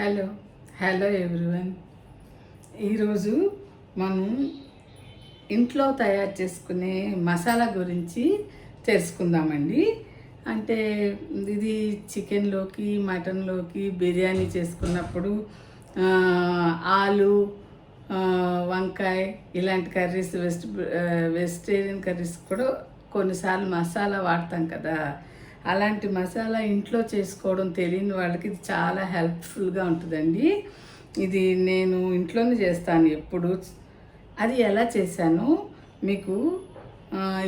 Hello hello everyone. ఈరోజు మనం ఇంట్లో తయారు చేసుకునే మసాలా గురించి తెలుసుకుందామండి. అంటే ఇది చికెన్లోకి, మటన్లోకి, బిర్యానీ చేసుకున్నప్పుడు ఆలు, వంకాయ ఇలాంటి కర్రీస్, వెజిటేరియన్ కర్రీస్ కూడా కొన్నిసార్లు మసాలా వాడతాం కదా. అలాంటి మసాలా ఇంట్లో చేసుకోవడం తెలియని వాళ్ళకి ఇది చాలా హెల్ప్ఫుల్గా ఉంటుందండి. ఇది నేను ఇంట్లోనే చేస్తాను ఎప్పుడు. అది ఎలా చేశానో మీకు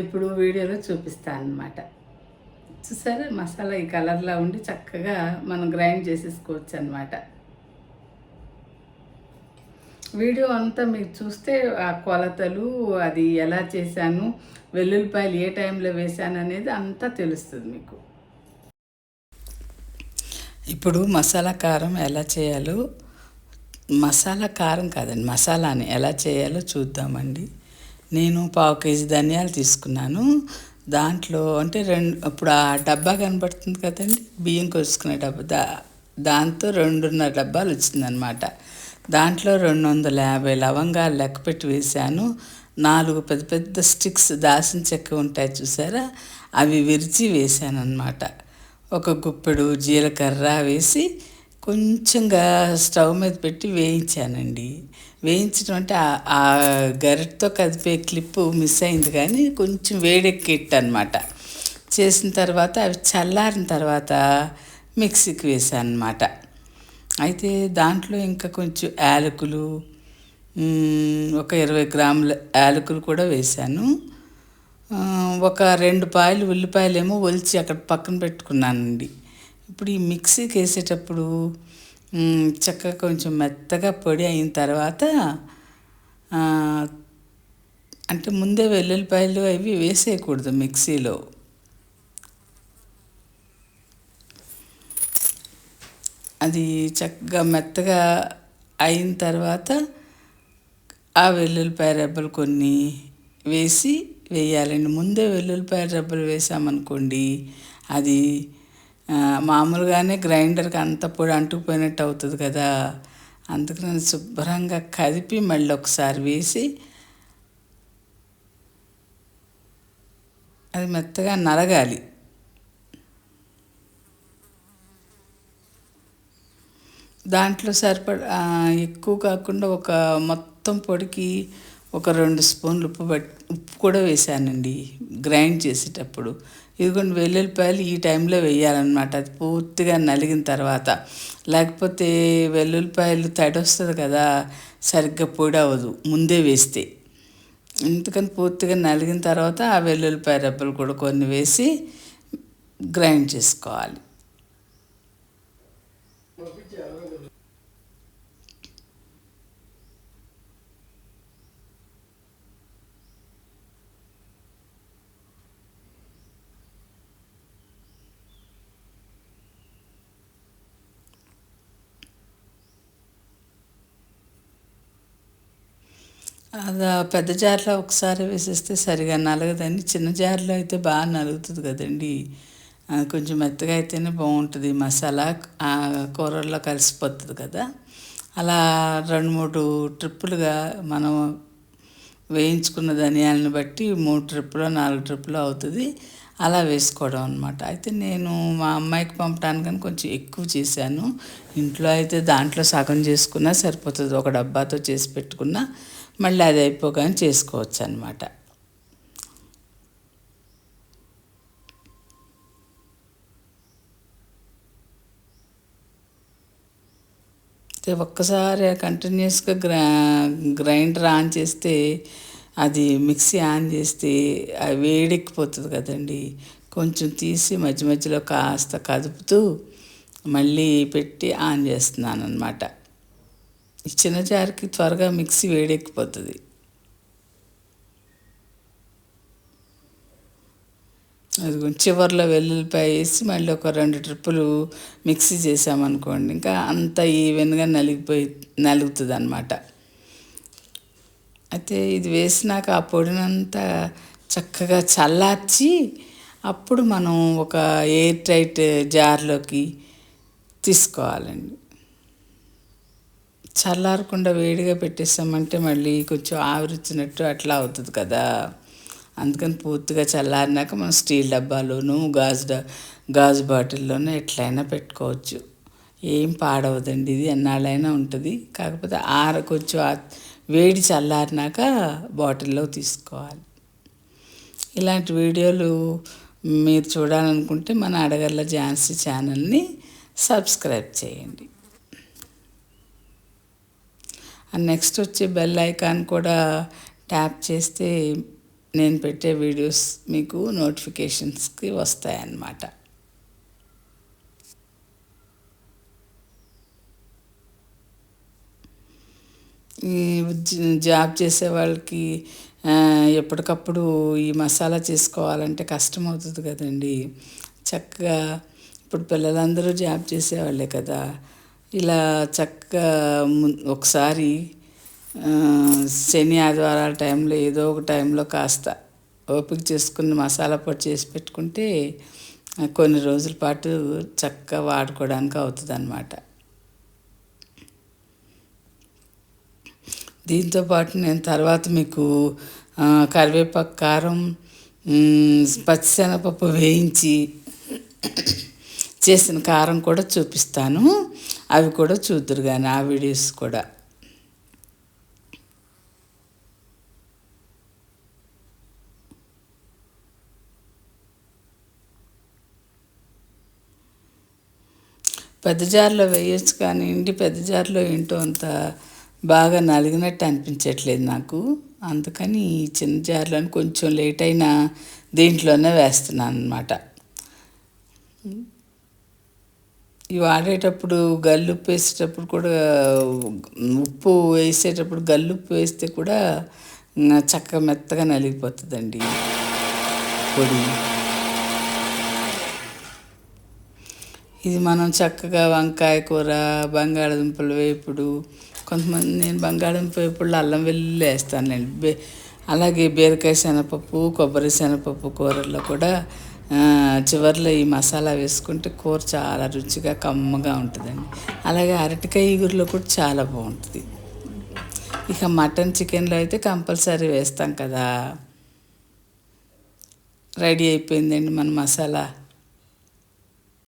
ఇప్పుడు వీడియోలో చూపిస్తాను అన్నమాట. చూసారా, మసాలా ఈ కలర్లో ఉండి చక్కగా మనం గ్రైండ్ చేసేసుకోవచ్చు అన్నమాట. వీడియో అంతా మీరు చూస్తే ఆ కొలతలు, అది ఎలా చేశాను, వెల్లుల్లిపాయలు ఏ టైంలో వేసాను అనేది అంతా తెలుస్తుంది మీకు. ఇప్పుడు మసాలా కారం ఎలా చేయాలో, మసాలా కారం కాదండి, మసాలాని ఎలా చేయాలో చూద్దామండి. నేను 1/2 కేజీ ధనియాలు తీసుకున్నాను. దాంట్లో అంటే ఇప్పుడు ఆ డబ్బా కనబడుతుంది కదండి, బియ్యం కొలుసుకునే డబ్బా, దాంతో 2.5 డబ్బాలు వచ్చిందనమాట. దాంట్లో 250 లవంగాలు లెక్కపెట్టి వేశాను. 4 పెద్ద పెద్ద స్టిక్స్ దాల్చిన చెక్క ఉంటాయి చూసారా, అవి విరిచి వేశాను అనమాట. ఒక గుప్పెడు జీలకర్ర వేసి కొంచెంగా స్టవ్ మీద పెట్టి వేయించానండి. వేయించడం అంటే ఆ గరిటతో కదిపే క్లిప్పు మిస్ అయింది, కానీ కొంచెం వేడెక్కిట్టు అనమాట. చేసిన తర్వాత అవి చల్లారిన తర్వాత మిక్సీకి వేసాను అనమాట. అయితే దాంట్లో ఇంకా కొంచెం యాలకులు, ఒక 20 గ్రాముల యాలకులు కూడా వేశాను. ఒక 2 పాయలు ఉల్లిపాయలేమో ఒలిచి అక్కడ పక్కన పెట్టుకున్నానండి. ఇప్పుడు ఈ మిక్సీకి వేసేటప్పుడు చక్కగా కొంచెం మెత్తగా పొడి అయిన తర్వాత, అంటే ముందే వెల్లుల్లిపాయలు అవి వేసేయకూడదు మిక్సీలో. అది చక్కగా మెత్తగా అయిన తర్వాత ఆ వెల్లుల్లిపాయ రెబ్బలు కొన్ని వేయాలండి. ముందే వెల్లుల్లిపాయ రెబ్బలు వేసామనుకోండి, అది మామూలుగానే గ్రైండర్కి అంత పొడి అంటుకుపోయినట్టు అవుతుంది కదా. అందుకని శుభ్రంగా కదిపి మళ్ళీ ఒకసారి వేసి అది మెత్తగా నలగాలి. దాంట్లో ఎక్కువ కాకుండా ఒక మొత్తం పొడికి ఒక 2 స్పూన్లు ఉప్పు కూడా వేసానండి గ్రైండ్ చేసేటప్పుడు. ఇదిగోండి, వెల్లుల్లిపాయలు ఈ టైంలో వేయాలన్నమాట, అది పూర్తిగా నలిగిన తర్వాత. లేకపోతే వెల్లుల్లిపాయలు తడి వస్తుంది కదా, సరిగ్గా పొడి అవ్వదు ముందే వేస్తే. అందుకని పూర్తిగా నలిగిన తర్వాత ఆ వెల్లుల్లిపాయ రెబ్బలు కూడా కొన్ని వేసి గ్రైండ్ చేసుకోవాలి. అది పెద్ద జార్లో ఒకసారి వేసేస్తే సరిగా నలగదండి. చిన్న జార్లో అయితే బాగా నలుగుతుంది కదండి. కొంచెం మెత్తగా అయితేనే బాగుంటుంది, మసాలా కూరల్లో కలిసిపోతుంది కదా. అలా 2-3 ట్రిప్పులుగా మనం వేయించుకున్న ధనియాలను బట్టి 3 ట్రిప్పులో 4 ట్రిప్పులో అవుతుంది, అలా వేసుకోవడం అనమాట. అయితే నేను మా అమ్మాయికి పంపడానికని కొంచెం ఎక్కువ చేశాను. ఇంట్లో అయితే దాంట్లో సగం చేసుకున్నా సరిపోతుంది, ఒక డబ్బాతో చేసి పెట్టుకున్నా మళ్ళీ అది అయిపోగానే చేసుకోవచ్చు అనమాట. ఒక్కసారి కంటిన్యూస్గా గ్రైండర్ ఆన్ చేస్తే, అది మిక్సీ ఆన్ చేస్తే అది వేడెక్కిపోతుంది కదండి. కొంచెం తీసి మధ్య మధ్యలో కాస్త కదుపుతూ మళ్ళీ పెట్టి ఆన్ చేస్తున్నాను అనమాట. ఈ చిన్న జార్కి త్వరగా మిక్సీ వేడెక్కిపోతుంది. అది చివరిలో వెల్లుల్లిపాయ వేసి మళ్ళీ ఒక 2 ట్రిప్పులు మిక్సీ చేసామనుకోండి, ఇంకా అంత ఈవెన్గా నలుగుతుంది అనమాట. అయితే ఇది వేసినాక ఆ పొడినంతా చక్కగా చల్లార్చి అప్పుడు మనం ఒక ఎయిర్ టైట్ జార్లోకి తీసుకోవాలండి. చల్లారకుండా వేడిగా పెట్టేసామంటే మళ్ళీ కొంచెం ఆవిరిచ్చినట్టు అట్లా అవుతుంది కదా. అందుకని పూర్తిగా చల్లారినాక మనం స్టీల్ డబ్బాలోను గాజు బాటిల్లోనూ ఎట్లయినా పెట్టుకోవచ్చు. ఏం పాడవదండి, ఇది ఎన్నాళ్ళైనా ఉంటుంది. కాకపోతే కొంచెం వేడి చల్లారినాక బాటిల్లో తీసుకోవాలి. ఇలాంటి వీడియోలు మీరు చూడాలనుకుంటే మన అడగర్ల ఝాన్సీ ఛానల్ని సబ్స్క్రైబ్ చేయండి. నెక్స్ట్ వచ్చే బెల్ ఐకాన్ కూడా ట్యాప్ చేస్తే నేను పెట్టే వీడియోస్ మీకు నోటిఫికేషన్స్కి వస్తాయన్నమాట. ఈ జాబ్ చేసే వాళ్ళకి ఎప్పటికప్పుడు ఈ మసాలా చేసుకోవాలంటే కష్టమవుతుంది కదండి. చక్కగా ఇప్పుడు పిల్లలందరూ జాబ్ చేసేవాళ్ళే కదా. ఇలా చక్కగా ఒకసారి శని ఆదివారాల టైంలో ఏదో ఒక టైంలో కాస్త ఓపిక చేసుకుని మసాలా పొడి చేసి పెట్టుకుంటే కొన్ని రోజుల పాటు చక్కగా వాడుకోవడానికి అవుతుంది అన్నమాట. దీంతోపాటు నేను తర్వాత మీకు కరివేపాకు కారం, పచ్చిశనగపప్పు వేయించి చేసిన కారం కూడా చూపిస్తాను. అవి కూడా చూద్దురు కానీ ఆ వీడియోస్ కూడా. పెద్ద జార్లో వేయచ్చు కానీ పెద్ద జార్లో ఏంటో అంత బాగా నలిగినట్టు అనిపించట్లేదు నాకు. అందుకని ఈ చిన్న జార్లో కొంచెం లేట్ అయినా దీంట్లోనే వేస్తున్నాను అన్నమాట. ఇవి వాడేటప్పుడు గల్లుప్పు వేసేటప్పుడు కూడా, ఉప్పు వేసేటప్పుడు గల్లుప్పు వేస్తే కూడా చక్కగా మెత్తగా నలిగిపోతుందండి పొడి. ఇది మనం చక్కగా వంకాయ కూర, బంగాళదుంపల వేపుడు, కొంతమంది నేను బంగాళదుంప వేపుడులో అల్లం వెల్లుల్లి వేస్తానులేండి. అలాగే బీరకాయ శనగపప్పు, కొబ్బరి శనగపప్పు కూరల్లో కూడా చివరిలో ఈ మసాలా వేసుకుంటే కూర చాలా రుచిగా కమ్మగా ఉంటుందండి. అలాగే అరటికాయ ఇగురులో కూడా చాలా బాగుంటుంది. ఇక మటన్ చికెన్లో అయితే కంపల్సరీ వేస్తాం కదా. రెడీ అయిపోయిందండి మన మసాలా.